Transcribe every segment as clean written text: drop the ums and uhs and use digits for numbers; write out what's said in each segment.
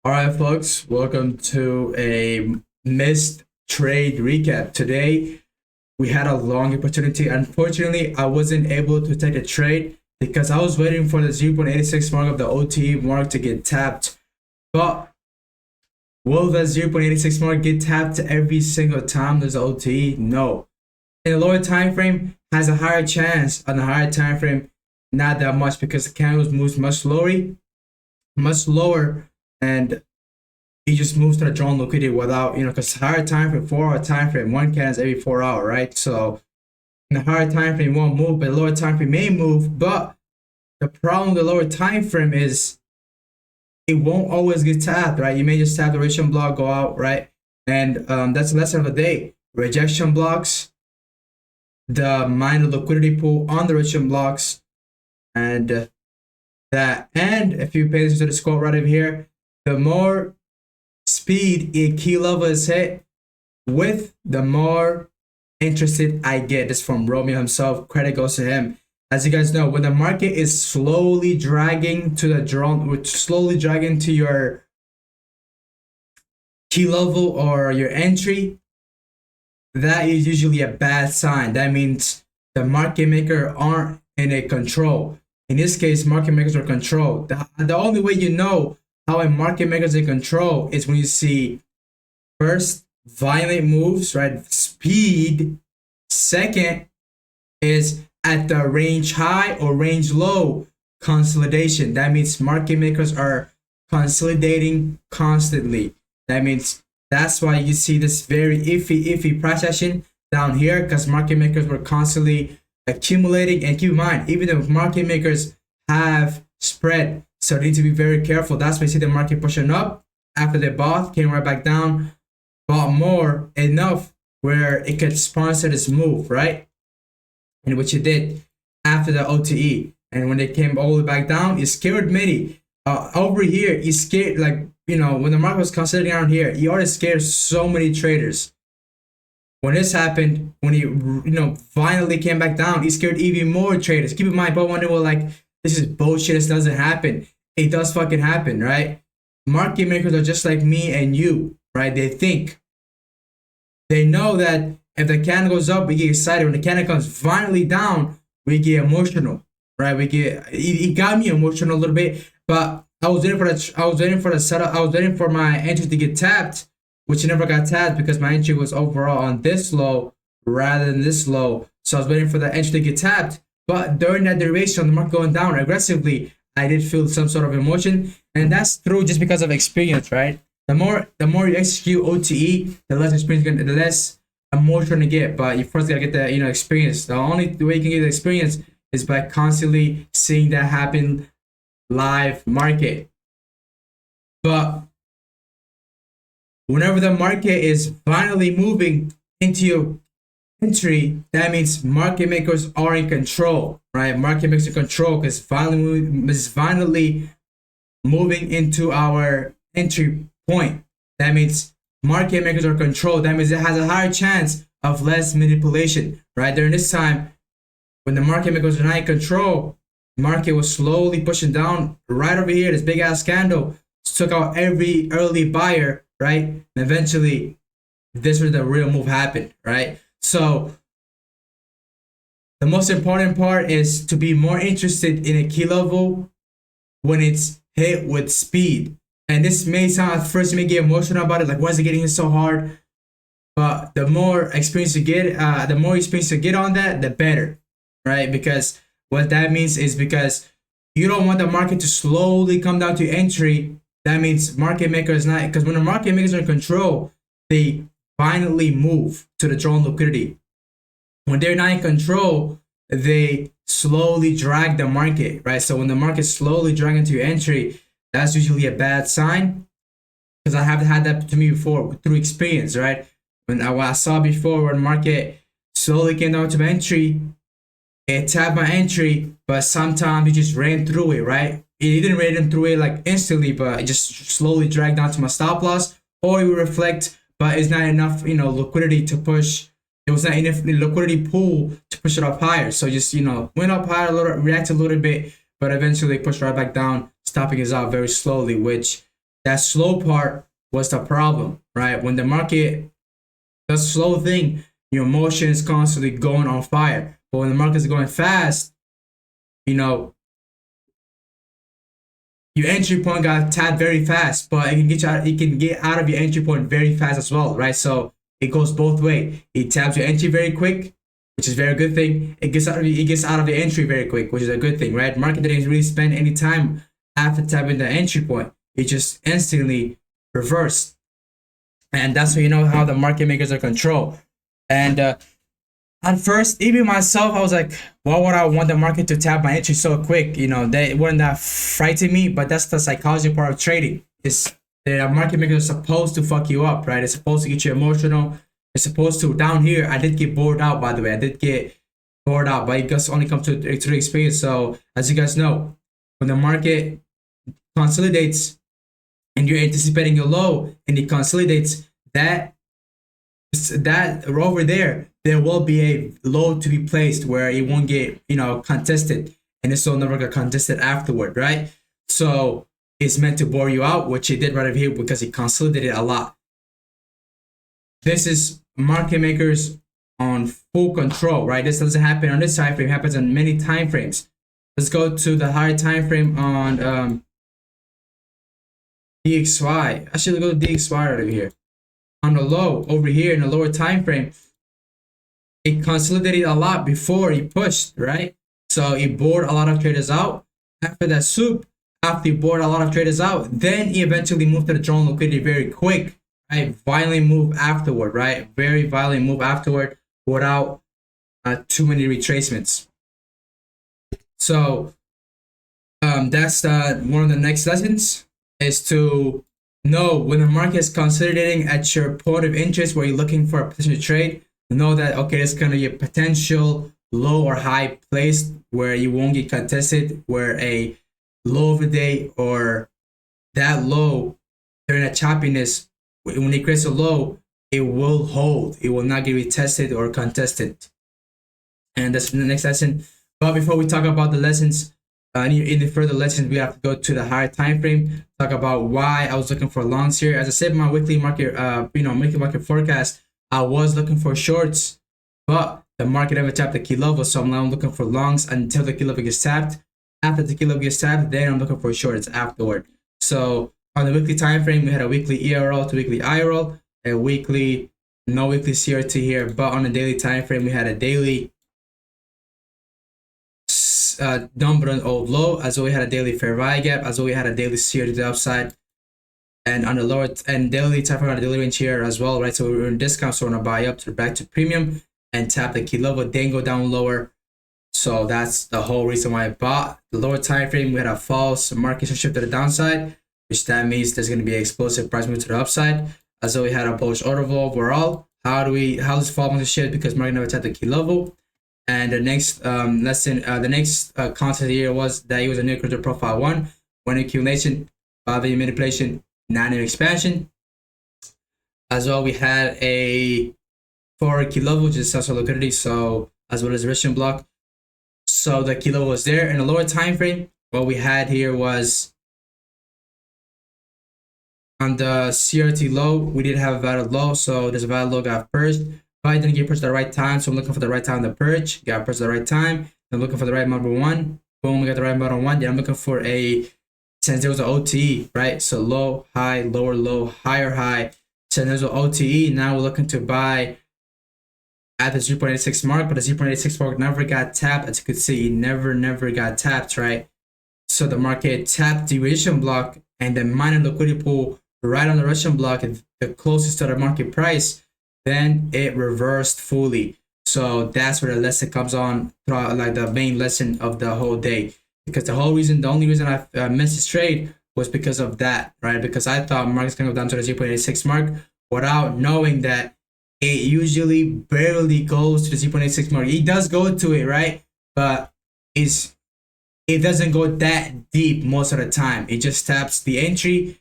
All right, folks, welcome to a missed trade recap. Today, we had a long opportunity. Unfortunately, I wasn't able to take a trade because I was waiting for the 0.86 mark of the OTE mark to get tapped. But will the 0.86 mark get tapped every single time there's an OTE? No. In a lower time frame, has a higher chance. On a higher time frame, not that much because the candles moves much lower, and he just moves to the drawn liquidity without, because higher time frame, 4 hour time frame, one can is every 4 hour, right? So in the higher time frame, won't move, but the lower time frame may move. But the problem with the lower time frame is it won't always get tapped, right? You may just tap the rejection block, go out, right? And that's the lesson of the day. Rejection blocks, the minor liquidity pool on the rejection blocks, and and if you pay attention to the score right over here, the more speed a key level is hit with, the more interested I get. This from Romeo himself. Credit goes to him. As you guys know, when the market is slowly dragging to the drone, which slowly dragging to your key level or your entry, that is usually a bad sign. That means the market maker aren't in a control. In this case, market makers are controlled. The only way you know how a market maker is in control is when you see first violent moves, right? Speed. Second is at the range high or range low consolidation. That means market makers are consolidating constantly. That means that's why you see this very iffy price action down here, because market makers were constantly accumulating. And keep in mind, even though market makers have spread, so they need to be very careful. That's why you see the market pushing up after they bought, came right back down, bought more enough where it could sponsor this move, right? And which it did after the OTE. And when they came all the way back down, it scared many. Over here, it scared, like, when the market was consolidating around here, it already scared so many traders. When this happened, when he, finally came back down, it scared even more traders. Keep in mind, but wonder, well, like, this is bullshit. This doesn't happen. It does fucking happen, right? Market makers are just like me and you, right? They know that if the candle goes up, we get excited. When the candle comes violently down, we get emotional, right? It got me emotional a little bit, but I was waiting for the setup. I was waiting for my entry to get tapped, which never got tapped because my entry was overall on this low rather than this low. So I was waiting for the entry to get tapped. But during that duration, the market going down aggressively, I did feel some sort of emotion, and that's true just because of experience, right? The more you execute OTE, the less experience, the less emotion you get. But you first gotta get the experience. The only way you can get the experience is by constantly seeing that happen live market. But whenever the market is finally moving into your entry, that means market makers are in control, right? Market makers are in control because finally moving into our entry point. That means market makers are controlled. That means it has a higher chance of less manipulation, right? During this time, when the market makers are not in control, market was slowly pushing down right over here. This big ass candle took out every early buyer, right? And eventually, this is where the real move happened, right? So the most important part is to be more interested in a key level when it's hit with speed. And this may sound, at first you may get emotional about it, like, why is it getting hit so hard? But the more experience you get, on that, the better, right? Because what that means is, because you don't want the market to slowly come down to entry. That means market makers not, because when the market makers are in control, they finally move to the drawn liquidity. When they're not in control, they slowly drag the market, right? So when the market slowly drags into your entry, that's usually a bad sign, because I have had that to me before through experience, right? When I saw before, when market slowly came down to my entry, it tapped my entry, but sometimes it just ran through it, right? It didn't ran through it like instantly, but it just slowly dragged down to my stop loss, or it would reflect, but it's not enough, liquidity to push. There was not enough liquidity pool to push it up higher. So just, went up higher, reacted a little bit, but eventually pushed right back down, stopping us out very slowly, which That slow part was the problem, right? When the market does slow thing, your emotion is constantly going on fire. But when the market is going fast, you know, your entry point got tapped very fast, but it can get out of your entry point very fast as well, right? So it goes both way. It taps your entry very quick, which is a very good thing. It gets out of the entry very quick, which is a good thing, right? Market didn't really spend any time after tapping the entry point. It just instantly reversed. And that's how you know how the market makers are control. And at first, even myself, I was like, why would I want the market to tap my entry so quick? You know, they wouldn't that frighten me, but that's the psychology part of trading. Is the market maker is supposed to fuck you up, right? It's supposed to get you emotional. It's supposed to. Down here, I did get bored out, by the way. I did get bored out, but it just only comes to the experience. So, as you guys know, when the market consolidates and you're anticipating a low and it consolidates, that over there will be a low to be placed where it won't get contested, and it's still never gonna contested afterward, right? So it's meant to bore you out, which it did right over here because it consolidated a lot. This is market makers on full control, right? This doesn't happen on this time frame, it happens on many time frames. Let's go to the higher time frame on DXY. Actually, go to DXY right over here. On the low over here in the lower time frame, it consolidated a lot before it pushed, right? So it bored a lot of traders out. After that soup, after it bored a lot of traders out, then it eventually moved to the drawn liquidity very quick, right? Violent move afterward, right? Very violent move afterward without too many retracements. So that's one of the next lessons, is to know when the market is consolidating at your point of interest where you're looking for a position to trade. Know that, okay, it's going to be a potential low or high place where you won't get contested, where a low of the day or that low during a choppiness, when it creates a low, it will hold. It will not get retested or contested. And that's the next lesson. But before we talk about the lessons, in the further lessons, we have to go to the higher time frame, talk about why I was looking for longs here. As I said in my weekly market, market forecast, I was looking for shorts, but the market never tapped the key level, so I'm now looking for longs until the key level gets tapped. After the key level gets tapped, then I'm looking for shorts afterward. So on the weekly time frame, we had a weekly ERL to weekly IRL, a weekly, no weekly CRT here, but on the daily time frame, we had a daily number on old low, as well we had a daily fair value gap, as well we had a daily CRT to the upside, and on the lower and daily time frame on the daily range here as well, right? So we were in discount, so we're gonna buy up to back to premium and tap the key level, then go down lower. So that's the whole reason why I bought. The lower time frame, we had a false market shift to the downside, which that means there's gonna be an explosive price move to the upside. As though we had a bullish order flow overall. How does fall move to shift? Because market never tapped the key level. And the next lesson, the next concept here was that it was a new crypto profile 1, 1 accumulation, value manipulation, non expansion. As well, we had a 4 key level, which is social liquidity, so as well as the resistance block. So the key level was there. In the lower time frame, what we had here was on the CRT low, we did have a valid low, so there's a valid low got purged. But I didn't get purged at the right time, so I'm looking for the right time to purge. Got purged at the right time. I'm looking for the right number 1. Boom, we got the right number 1. Then I'm looking for since there was an OTE, right? So low, high, lower, low, higher, high. So there's an OTE. Now we're looking to buy at the 0.86 mark, but the 0.86 mark never got tapped. As you can see, it never got tapped, right? So the market tapped the resistance block and the minor liquidity pool right on the resistance block, the closest to the market price. Then it reversed fully. So that's where the lesson comes on, like the main lesson of the whole day. Because the only reason I missed this trade was because of that, right? Because I thought market's gonna go down to the 0.86 mark without knowing that it usually barely goes to the 0.86 mark. It does go to it, right? But it doesn't go that deep most of the time. It just taps the entry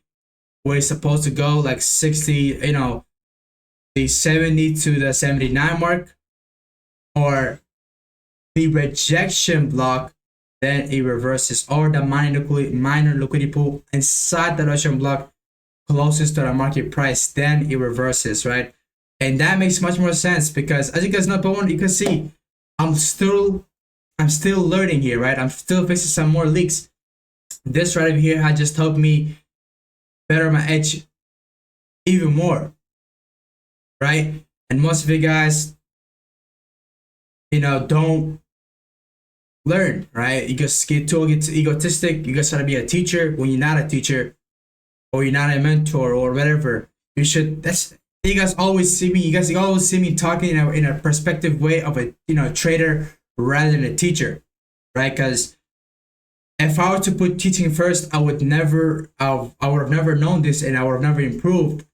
where it's supposed to go, like 60, the 70 to the 79 mark, or the rejection block, then it reverses, or the minor liquidity pool inside the rejection block closest to the market price, then it reverses, right? And that makes much more sense because as you guys know, but you can see, I'm still I'm still learning here, right? I'm still fixing some more leaks. This right over here has just helped me better my edge even more, right? And most of you guys, don't learn, right? You just get too egotistic. You guys try to be a teacher when you're not a teacher, or you're not a mentor, or whatever. You should. That's you guys always see me. You guys always see me talking in a perspective way of a trader rather than a teacher, right? Because if I were to put teaching first, I would have never known this, and I would have never improved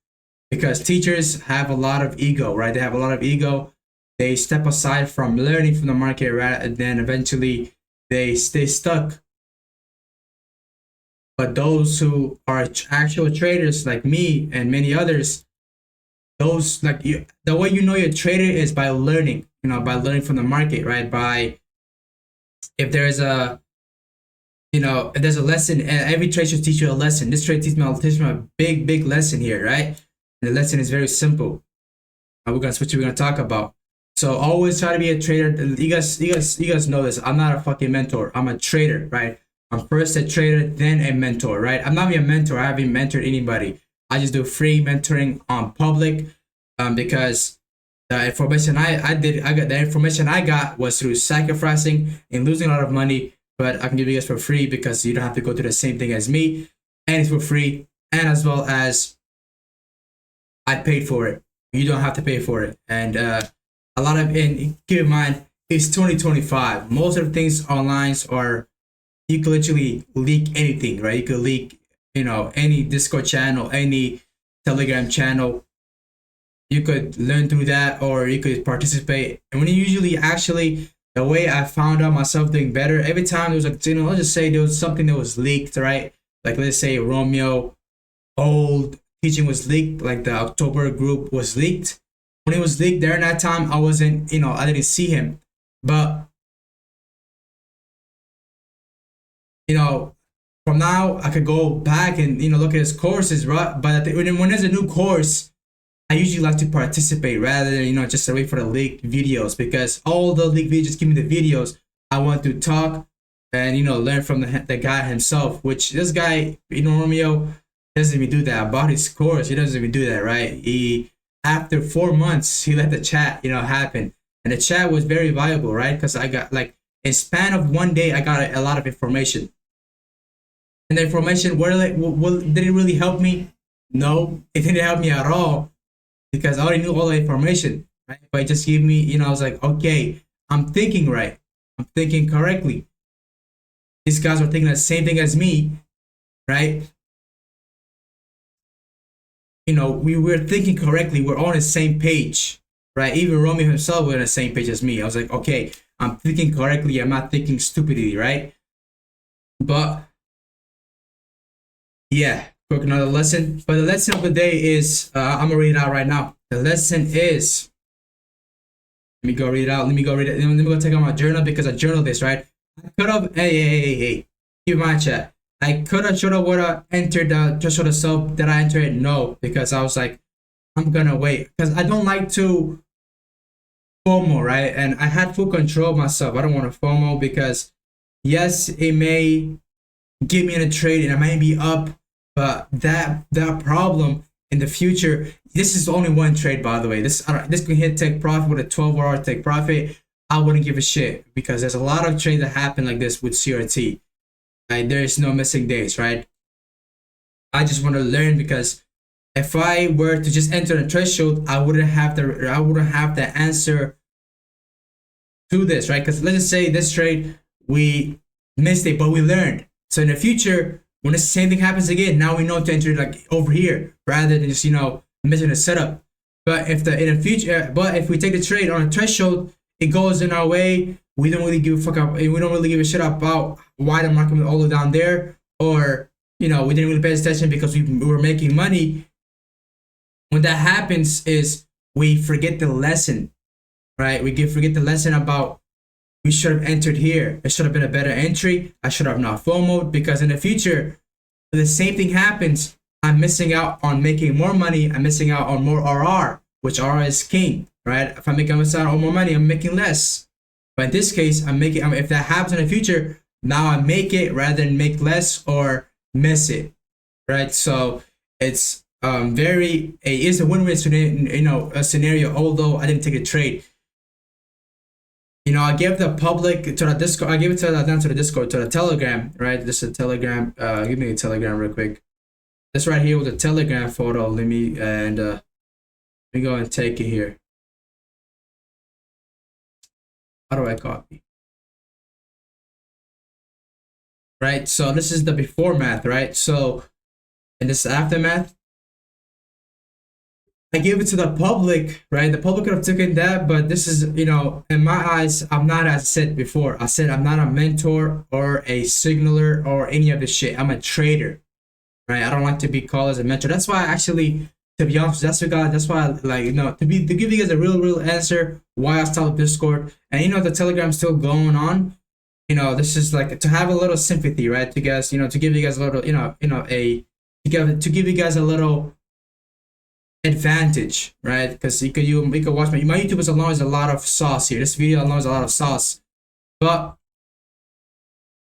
because teachers have a lot of ego, right? They have a lot of ego. They step aside from learning from the market, right? And then eventually they stay stuck. But those who are actual traders like me and many others, those like you, the way you know you're a trader is by learning, by learning from the market, right? By if there's a if there's a lesson, every trade should teach you a lesson. This trade teach me a big lesson here, right? And the lesson is very simple. We're gonna switch. We're gonna talk about. So always try to be a trader. You guys know this. I'm not a fucking mentor. I'm a trader, right? I'm first a trader, then a mentor, right? I'm not even a mentor. I haven't mentored anybody. I just do free mentoring on public, because the information I got the information I got was through sacrificing and losing a lot of money. But I can give you guys for free because you don't have to go through the same thing as me, and it's for free, and as well as I paid for it. You don't have to pay for it, and and keep in mind it's 2025. Most of the things online are you could literally leak anything, right? You could leak, any Discord channel, any Telegram channel. You could learn through that, or you could participate. And when you usually actually, the way I found out myself doing better, every time there was let's just say there was something that was leaked, right? Like let's say Romeo old teaching was leaked, like the October group was leaked. When it was leaked during that time, I wasn't, I didn't see him. But from now I could go back and look at his courses, right? But when there's a new course, I usually like to participate rather than just wait for the leaked videos, because all the leaked videos just give me the videos. I want to talk and learn from the guy himself, which this guy, Romeo, doesn't even do that. I bought his course. He doesn't even do that, right? He after 4 months he let the chat happen, and the chat was very valuable, right? Because I got like in span of 1 day I got a lot of information, and the information did it really help me? No, it didn't help me at all, because I already knew all the information, right? But it just gave me, I was like, okay, I'm thinking right. I'm thinking correctly. These guys are thinking the same thing as me, right? We were thinking correctly. We're on the same page, right? Even Romeo himself was on the same page as me. I was like, okay, I'm thinking correctly. I'm not thinking stupidly, right? But yeah, quick another lesson. But the lesson of the day is, I'm gonna read it out right now. The lesson is, let me go read it out. Let me go read it. Let me go take out my journal, because I journaled this, right? I could have, hey, keep my chat. I could have, should have, would have entered the threshold of self. Did I enter it? No, because I was like, I'm gonna wait, because I don't like to FOMO, right? And I had full control of myself. I don't want to FOMO, because yes, it may get me in a trade and I might be up, but that problem in the future. This is only one trade, by the way. This can hit take profit with a 12-hour take profit. I wouldn't give a shit, because there's a lot of trades that happen like this with CRT. Right? There is no missing days, right? I just want to learn, because if I were to just enter the threshold, I wouldn't have the answer to this, right? Because let's just say this trade we missed it, but we learned. So in the future, when the same thing happens again, now we know to enter like over here rather than just missing the setup. But if if we take the trade on a threshold, it goes in our way. We don't really give a fuck up. We don't really give a shit about why the market went all the way down there, or we didn't really pay attention because we were making money. When that happens, is we forget the lesson, right? We forget the lesson about we should have entered here. It should have been a better entry. I should have not FOMO'd, because in the future, if the same thing happens, I'm missing out on making more money. I'm missing out on more RR, which RR is king, right? If I miss out on more money, I'm making less. But in this case, I'm making. If that happens in the future, now I make it rather than make less or miss it, right? So it's is a win-win scenario, a scenario. Although I didn't take a trade, I gave the public to the Discord. I gave it to down to the Discord, to the Telegram, right? This is a Telegram. Give me a Telegram real quick. This right here with a Telegram photo. Let me go and take it here. How do I copy? Right. So this is the before math, right? So, and this aftermath. I gave it to the public, right? The public could have taken that, but this is, in my eyes, I'm not, as I said before, I said I'm not a mentor or a signaler or any of this shit. I'm a trader, right? I don't like to be called as a mentor. That's why actually, to be honest, that's why to give you guys a real answer why I stopped Discord. And the Telegram's still going on. This is like to have a little sympathy, right? To guys, to give you guys a little, to give you guys a little advantage, right? Because you could watch my YouTube is alone, is a lot of sauce here. This video alone is a lot of sauce, but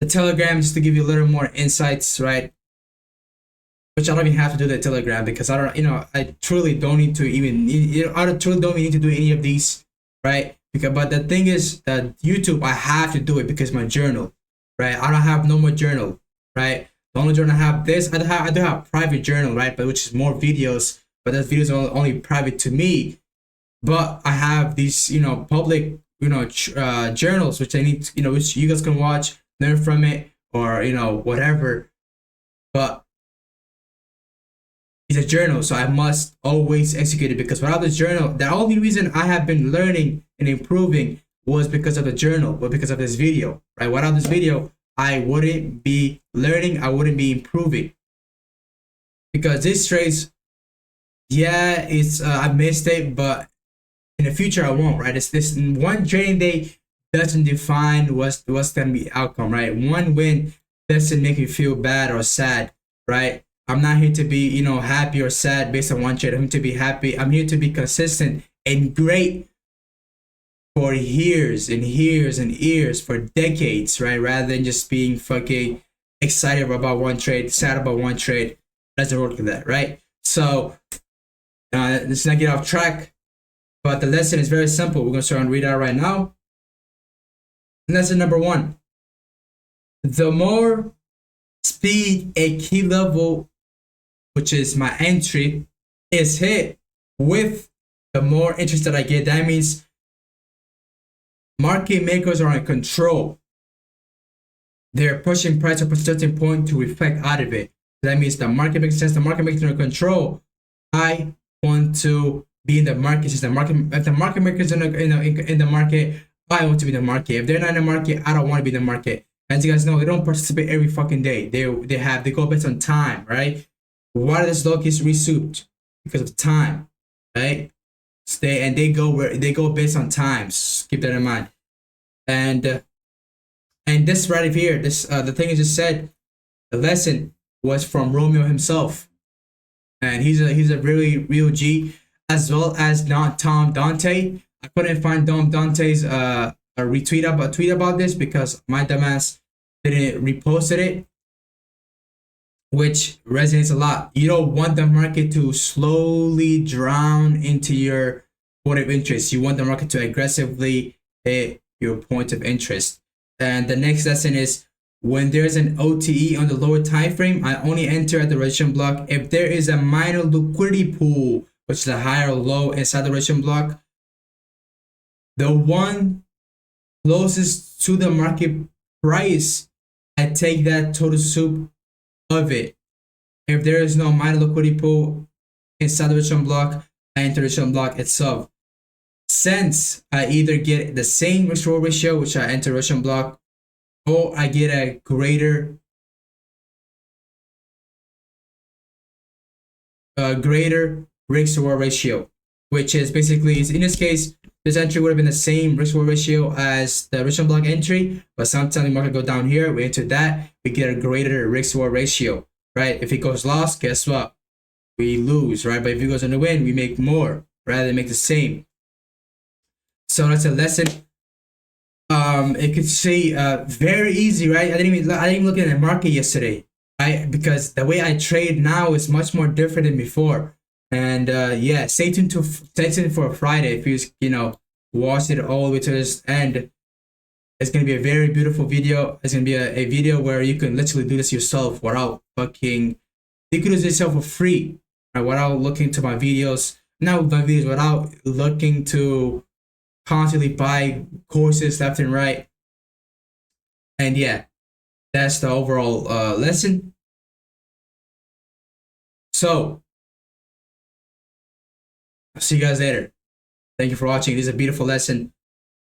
the Telegram, just to give you a little more insights, right? Which I don't even have to do the Telegram because I don't, I truly don't need to even, I truly don't need to do any of these, right? But the thing is that YouTube, I have to do it because my journal, right? I don't have no more journal, right? The only journal I have this, I do have private journal, right? But which is more videos. But those videos are only private to me. But I have these, public, journals, which I need, which you guys can watch, learn from it, or, whatever. But it's a journal, so I must always execute it because without the journal, the only reason I have been learning and improving was because of the journal, but because of this video, right? Without this video, I wouldn't be learning, I wouldn't be improving. Because this trades, yeah, it's I missed it, but in the future I won't, right? It's this one trading day doesn't define what's gonna be outcome, right? One win doesn't make me feel bad or sad, right? I'm not here to be, happy or sad based on one trade. I'm here to be happy. I'm here to be consistent and great for years and years and years, for decades, right? Rather than just being fucking excited about one trade, sad about one trade. Doesn't work like that, right? So let's not get off track, but the lesson is very simple. We're going to start and read out right now. Lesson number 1. The more speed a key level, which is my entry, is hit with, the more interest that I get. That means market makers are in control. They're pushing price up a certain point to reflect out of it. That means the market makes sense. The market makers are in control. I want to be in the market. If the market makers in the market, I want to be in the market. If they're not in the market, I don't want to be in the market. As you guys know, they don't participate every fucking day. They go based on time, right? Why does stock is resouped? Because of time, right? They go based on times. Keep that in mind. And this right here, this the thing I just said, the lesson was from Romeo himself, and he's a really real G, as well as Tom Dante. I couldn't find Tom Dante's a tweet about this because my dumbass didn't reposted it, which resonates a lot. You don't want the market to slowly drown into your point of interest. You want the market to aggressively hit your point of interest. And the next lesson is, when there's an OTE on the lower time frame, I only enter at the resistance block if there is a minor liquidity pool, which is a higher low inside the resistance block. The one closest to the market price, I take that total soup of it. If there is no minor liquidity pool inside the resistance block, I enter the resistance block itself. Since I either get the same risk reward ratio, which I enter resistance block, or I get a greater risk reward ratio, which is basically, in this case, this entry would have been the same risk reward ratio as the resistance block entry, but sometimes the market go down here, we enter that, we get a greater risk reward ratio, right? If it goes lost, guess what? we lose, right? But if it goes on the win, we make more rather than make the same. So that's a lesson. It could say very easy, right? I didn't even look at the market yesterday, right? Because the way I trade now is much more different than before. And yeah, stay tuned for Friday. If you watch it all the way to this end, it's gonna be a very beautiful video. It's gonna be a video where you can literally do this yourself without fucking. You can do this yourself for free, right? Without looking to my videos, not my videos, without looking to constantly buy courses left and right. And yeah, that's the overall lesson. So I'll see you guys later. Thank you for watching. This is a beautiful lesson.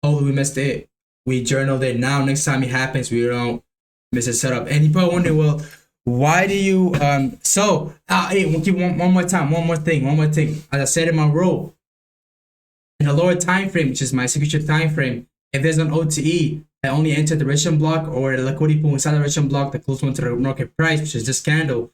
Oh, we missed it. We journaled it. Now next time it happens, we don't miss a setup. And you probably wonder, well, why do you hey, we'll keep one more thing. As I said in my rule, in the lower time frame, which is my signature time frame, if there's an OTE, I only enter the registration block or the liquidity pool inside the registration block, the close one to the market price, which is this candle.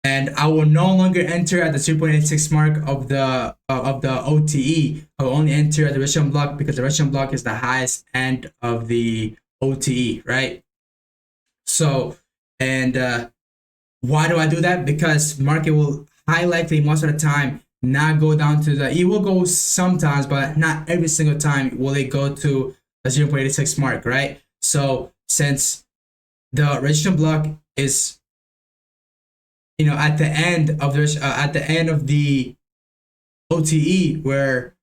And I will no longer enter at the 0.86 mark of the OTE. I will only enter at the registration block because the registration block is the highest end of the OTE, right? So, and why do I do that? Because market will high likely most of the time not go down to the, it will go sometimes, but not every single time will it go to the 0.86 mark, right? So since the registration block is, at the end of the OTE, where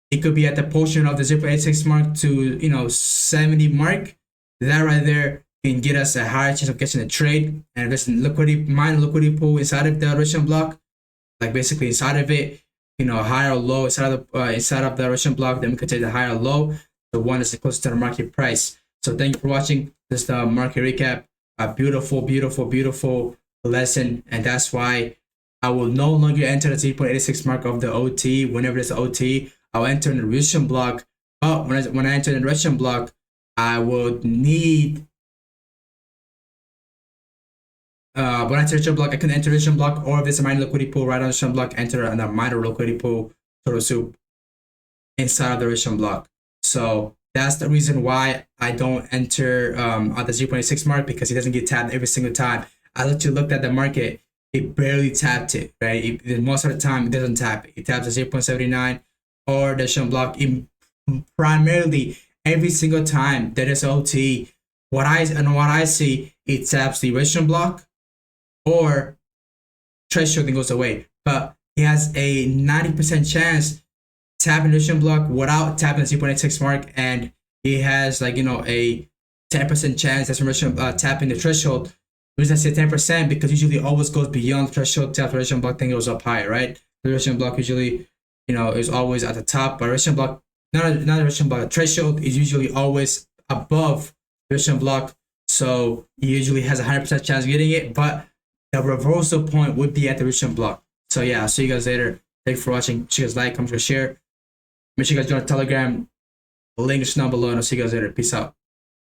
it could be at the portion of the 0.86 mark to 70 mark, that right there can get us a higher chance of catching a trade. And if there's minor liquidity pool inside of the registration block, like basically inside of it, higher or low inside of the registration block, then we could take the higher or low, the one that's closest to the market price. So thank you for watching. This is the market recap. A beautiful, beautiful, beautiful lesson, and that's why I will no longer enter the 0.86 mark of the OT. Whenever there's an OT, I'll enter in the registration block. But when I enter in the registration block, I will need when I enter the registration block, I can enter the registration block, or if there's a minor liquidity pool right on the registration block, enter on a minor liquidity pool total soup inside of the registration block. So that's the reason why I don't enter at the 0.86 mark, because it doesn't get tapped every single time. I literally looked at the market, it barely tapped it, right? Most of the time, it doesn't tap it. It taps the 0.79 or the registration block. Primarily, every single time that is OT, what I see, it taps the registration block or threshold and goes away. But it has a 90% chance tapping the registration block without tapping the 0.86 mark, and it has a 10% chance that's tapping the threshold. The reason I say 10% because usually always goes beyond the threshold, tap the registration block, then goes up higher, right? The registration block usually, is always at the top, but registration block, not the registration block, the threshold is usually always above the registration block, so it usually has a 100% chance of getting it, but the reversal point would be at the registration block. So yeah, I'll see you guys later. Thanks for watching. Make sure you guys like, comment, share. Make sure you guys join the Telegram. The link is down below, and I'll see you guys later. Peace out.